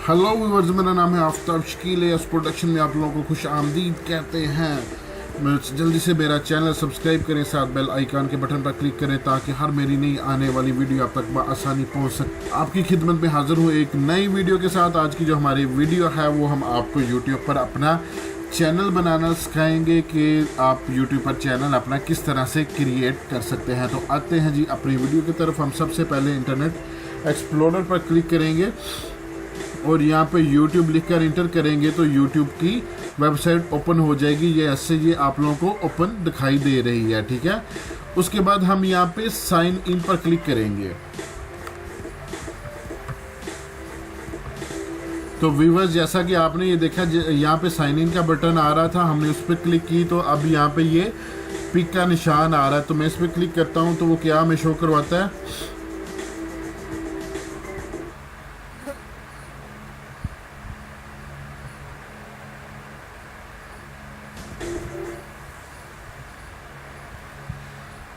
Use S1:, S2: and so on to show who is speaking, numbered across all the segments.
S1: Hello viewers, मेरा नाम है आफ्ताब शकील है। इस प्रोडक्शन में आप लोगों को खुश आमदीद कहते हैं। जल्दी से मेरा चैनल सब्सक्राइब करें, साथ बेल आइकन के बटन पर क्लिक करें ताकि हर मेरी नई आने वाली वीडियो आप तक आसानी पहुंच सके। आपकी खिदमत में हाजिर हूँ एक नई वीडियो के साथ। आज की जो हमारी वीडियो है वो हम आपको यूट्यूब पर अपना चैनल बनाना सिखाएंगे कि आप यूट्यूब पर चैनल अपना किस तरह से क्रिएट कर सकते हैं। तो आते हैं जी अपनी वीडियो की तरफ। हम सबसे पहले इंटरनेट एक्सप्लोरर पर क्लिक करेंगे और यहाँ पे YouTube लिखकर इंटर करेंगे तो YouTube की वेबसाइट ओपन हो जाएगी। ये ऐसे ये आप लोगों को ओपन दिखाई दे रही है, ठीक है। उसके बाद हम यहाँ पे साइन इन पर क्लिक करेंगे। तो व्यूअर्स, जैसा कि आपने ये देखा यहाँ पे साइन इन का बटन आ रहा था, हमने उस पर क्लिक की तो अब यहाँ पे ये पिक का निशान आ रहा है। तो मैं इस पर क्लिक करता हूँ तो वो क्या हमें शो करवाता है,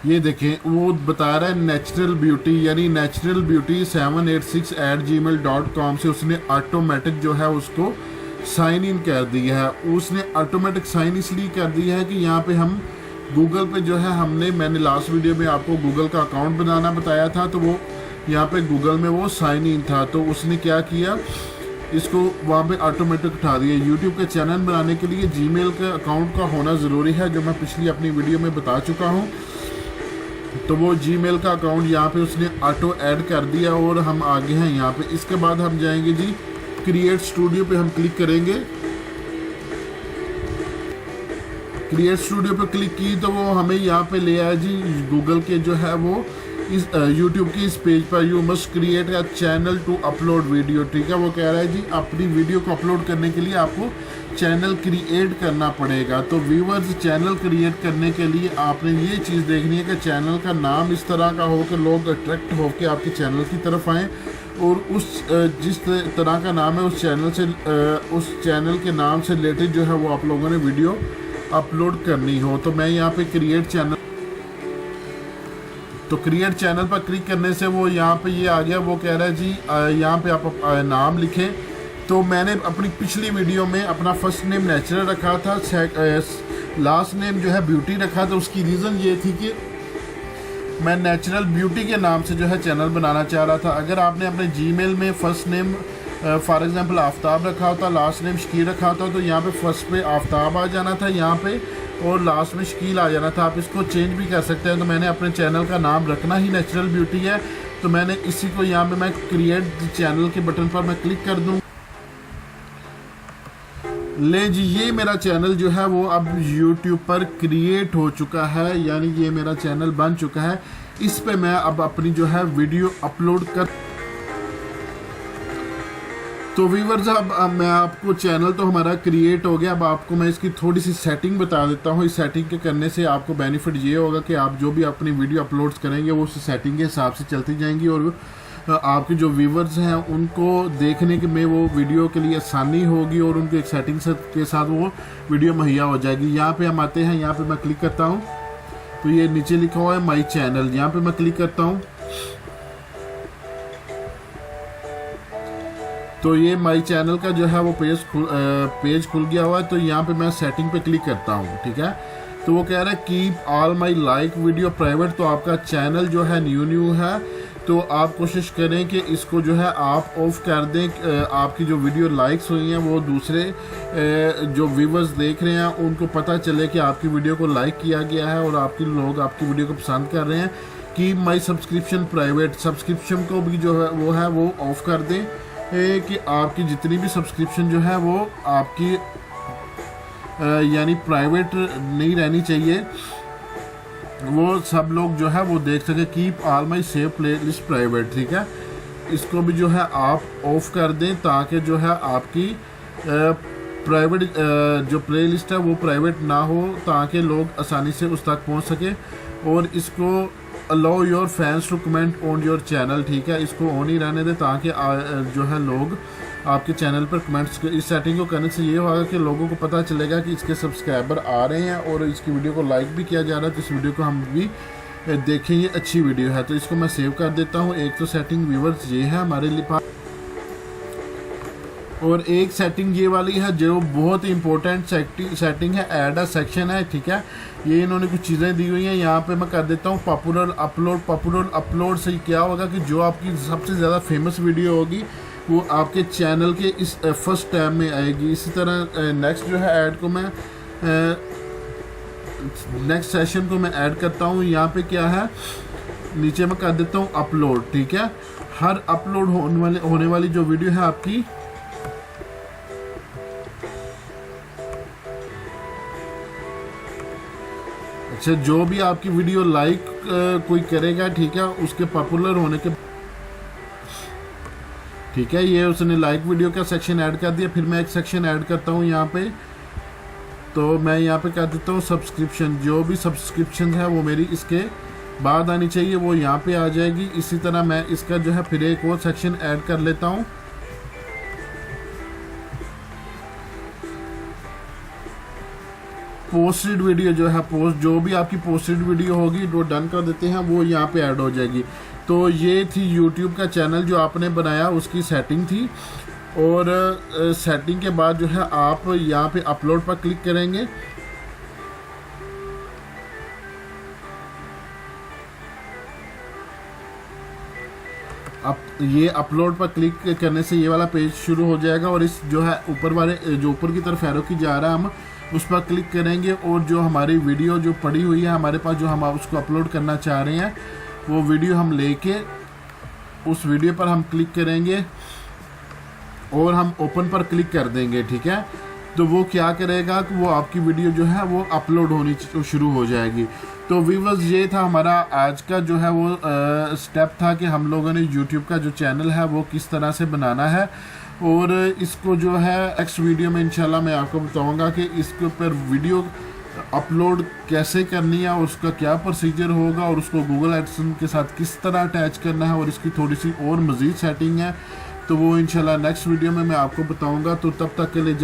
S1: ये देखें वो बता रहा है नेचुरल ब्यूटी, यानी नेचुरल ब्यूटी 786@gmail.com से उसने ऑटोमेटिक जो है उसको साइन इन कर दिया है। उसने ऑटोमेटिक साइन इसलिए कर दिया है कि यहाँ पे हम गूगल पे जो है मैंने लास्ट वीडियो में आपको गूगल का अकाउंट बनाना बताया था, तो वो यहाँ पे गूगल में वो साइन इन था। तो उसने क्या किया, इसको वहाँ पे ऑटोमेटिक उठा दिया। यूट्यूब के चैनल बनाने के लिए जीमेल के अकाउंट का होना ज़रूरी है, जो मैं पिछली अपनी वीडियो में बता चुका हूँ। तो वो जीमेल का अकाउंट यहाँ पे उसने ऑटो ऐड कर दिया और हम आगे हैं यहाँ पे। इसके बाद हम जाएंगे जी क्रिएट स्टूडियो पे हम क्लिक करेंगे। क्रिएट स्टूडियो पे क्लिक की तो वो हमें यहाँ पे ले आया जी गूगल के जो है वो इस यूट्यूब की इस पेज पर you must create a channel to upload video, ठीक है। वो कह रहा है जी अपनी वीडियो को अपलोड करने के लिए आपको चैनल क्रिएट करना पड़ेगा। तो व्यूअर्स, चैनल क्रिएट करने के लिए आपने ये चीज़ देखनी है कि चैनल का नाम इस तरह का हो कि लोग अट्रैक्ट हो के आपके चैनल की तरफ आएँ और उस जिस तरह का नाम है उस चैनल के नाम से रिलेटेड जो है वो आप लोगों ने वीडियो अपलोड करनी हो। तो मैं यहाँ पे क्रिएट चैनल पर क्लिक करने से वो यहाँ पे ये आ गया। वो कह रहा है जी यहाँ पे आप नाम लिखें। तो मैंने अपनी पिछली वीडियो में अपना फर्स्ट नेम नेचुरल रखा था, लास्ट नेम जो है ब्यूटी रखा था। उसकी रीज़न ये थी कि मैं नेचुरल ब्यूटी के नाम से जो है चैनल बनाना चाह रहा था। अगर आपने अपने जीमेल में first name for example Aftab रखा होता, लास्ट नेम शकील रखा होता, तो यहाँ पे फर्स्ट पे आफ्ताब आ जाना था यहाँ पे और लास्ट में शकील आ जाना था। आप इसको चेंज भी कर सकते हैं। तो मैंने अपने चैनल का नाम रखना ही नेचुरल ब्यूटी है, तो मैंने इसी को यहाँ पे मैं क्रिएट चैनल के बटन पर मैं क्लिक कर दूँ। ले जी, ये मेरा चैनल जो है वो अब YouTube पर क्रिएट हो चुका है, यानी ये मेरा चैनल बन चुका है। इस पे मैं अब अपनी जो है वीडियो अपलोड कर। तो व्यूअर्स, अब मैं आपको चैनल तो हमारा क्रिएट हो गया। अब आपको मैं इसकी थोड़ी सी सेटिंग बता देता हूँ। इस सेटिंग के करने से आपको बेनिफिट ये होगा कि आप जो भी अपनी वीडियो अपलोड्स करेंगे वो उस सेटिंग के हिसाब से चलती जाएंगी और आपके जो व्यूवर्स हैं उनको देखने के में वो वीडियो के लिए आसानी होगी और उनके एक सेटिंग के साथ वो वीडियो मुहैया हो जाएगी। यहाँ पे हम आते हैं, यहाँ पे मैं क्लिक करता हूँ तो ये नीचे लिखा हुआ है माई चैनल। यहाँ पे मैं क्लिक करता हूँ तो ये माई चैनल का जो है वो पेज खुल गया हुआ है। तो यहाँ पे मैं सेटिंग पे क्लिक करता हूँ, ठीक है। तो वो कह रहा है keep all my like video private. तो आपका चैनल जो है न्यू है, तो आप कोशिश करें कि इसको जो है आप ऑफ कर दें। आपकी जो वीडियो लाइक्स हुई हैं वो दूसरे जो व्यूवर्स देख रहे हैं उनको पता चले कि आपकी वीडियो को लाइक किया गया है और लोग आपकी वीडियो को पसंद कर रहे हैं। कि माई सब्सक्रिप्शन प्राइवेट, सब्सक्रिप्शन को भी जो है वो ऑफ कर दें कि आपकी जितनी भी सब्सक्रिप्शन जो है वो आपकी यानी प्राइवेट नहीं रहनी चाहिए, वो सब लोग जो है वो देख सके। Keep all my save play list private, ठीक है। इसको भी जो है आप ऑफ कर दें ताकि जो है आपकी प्राइवेट जो प्ले लिस्ट है वो प्राइवेट ना हो, ताकि लोग आसानी से उस तक पहुंच सके। और इसको allow your fans to comment on your channel, ठीक है। इसको ऑन ही रहने दें ताकि जो है लोग आपके चैनल पर कमेंट्स। इस सेटिंग को करने से ये होगा कि लोगों को पता चलेगा कि इसके सब्सक्राइबर आ रहे हैं और इसकी वीडियो को लाइक भी किया जा रहा है। तो इस वीडियो को हम भी देखें, ये अच्छी वीडियो है। तो इसको मैं सेव कर देता हूँ। एक तो सेटिंग व्यूअर्स ये है हमारे लिए और एक सेटिंग ये वाली है जो बहुत ही इंपॉर्टेंट सेटिंग है, ऐड अ सेक्शन है, ठीक है। ये इन्होंने कुछ चीज़ें दी हुई हैं, यहाँ पे मैं कर देता हूँ पॉपुलर अपलोड से क्या होगा कि जो आपकी सबसे ज़्यादा फेमस वीडियो होगी वो आपके चैनल के इस फर्स्ट टैब में आएगी। इसी तरह नेक्स्ट जो है ऐड को मैं नेक्स्ट सेशन को मैं ऐड करता हूँ। यहाँ पे क्या है, नीचे मैं कर देता हूँ अपलोड, ठीक है। हर अपलोड होने वाली जो वीडियो है आपकी, अच्छा जो भी आपकी वीडियो लाइक कोई करेगा, ठीक है, उसके पॉपुलर होने के, ठीक है, ये उसने लाइक वीडियो का सेक्शन ऐड कर दिया। फिर मैं एक सेक्शन ऐड करता हूँ यहाँ पे, तो मैं यहाँ पे कर देता हूँ सब्सक्रिप्शन। जो भी सब्सक्रिप्शन है वो मेरी इसके बाद आनी चाहिए, वो यहाँ पे आ जाएगी। इसी तरह मैं इसका जो है फिर एक और सेक्शन ऐड कर लेता हूँ। पोस्टेड वीडियो जो है, जो भी आपकी पोस्टेड वीडियो होगी वो डन कर देते हैं, वो यहाँ पे ऐड हो जाएगी। तो ये थी यूट्यूब का चैनल जो आपने बनाया, उसकी सेटिंग थी। और सेटिंग के बाद जो है आप यहाँ पे अपलोड पर क्लिक करेंगे। अब ये अपलोड पर क्लिक करने से ये वाला पेज शुरू हो जाएगा, और इस जो है ऊपर वाले जो ऊपर की तरफ एरो की जा रहा है, हम उस पर क्लिक करेंगे और जो हमारी वीडियो जो पड़ी हुई है हमारे पास, जो हम उसको अपलोड करना चाह रहे हैं, वो वीडियो हम लेके उस वीडियो पर हम क्लिक करेंगे और हम ओपन पर क्लिक कर देंगे, ठीक है। तो वो क्या करेगा कि वो आपकी वीडियो जो है वो अपलोड होनी शुरू हो जाएगी। तो व्यूअर्स, ये था हमारा आज का जो है वो स्टेप था कि हम लोगों ने यूट्यूब का जो चैनल है वो किस तरह से बनाना है। और इसको जो है नेक्स्ट वीडियो में इंशाल्लाह मैं आपको बताऊंगा कि इसके ऊपर वीडियो अपलोड कैसे करनी है और उसका क्या प्रोसीजर होगा, और उसको गूगल एडसेंस के साथ किस तरह अटैच करना है, और इसकी थोड़ी सी और मज़ीद सेटिंग है। तो वो इंशाल्लाह नेक्स्ट वीडियो में मैं आपको बताऊंगा। तो तब तक के लिए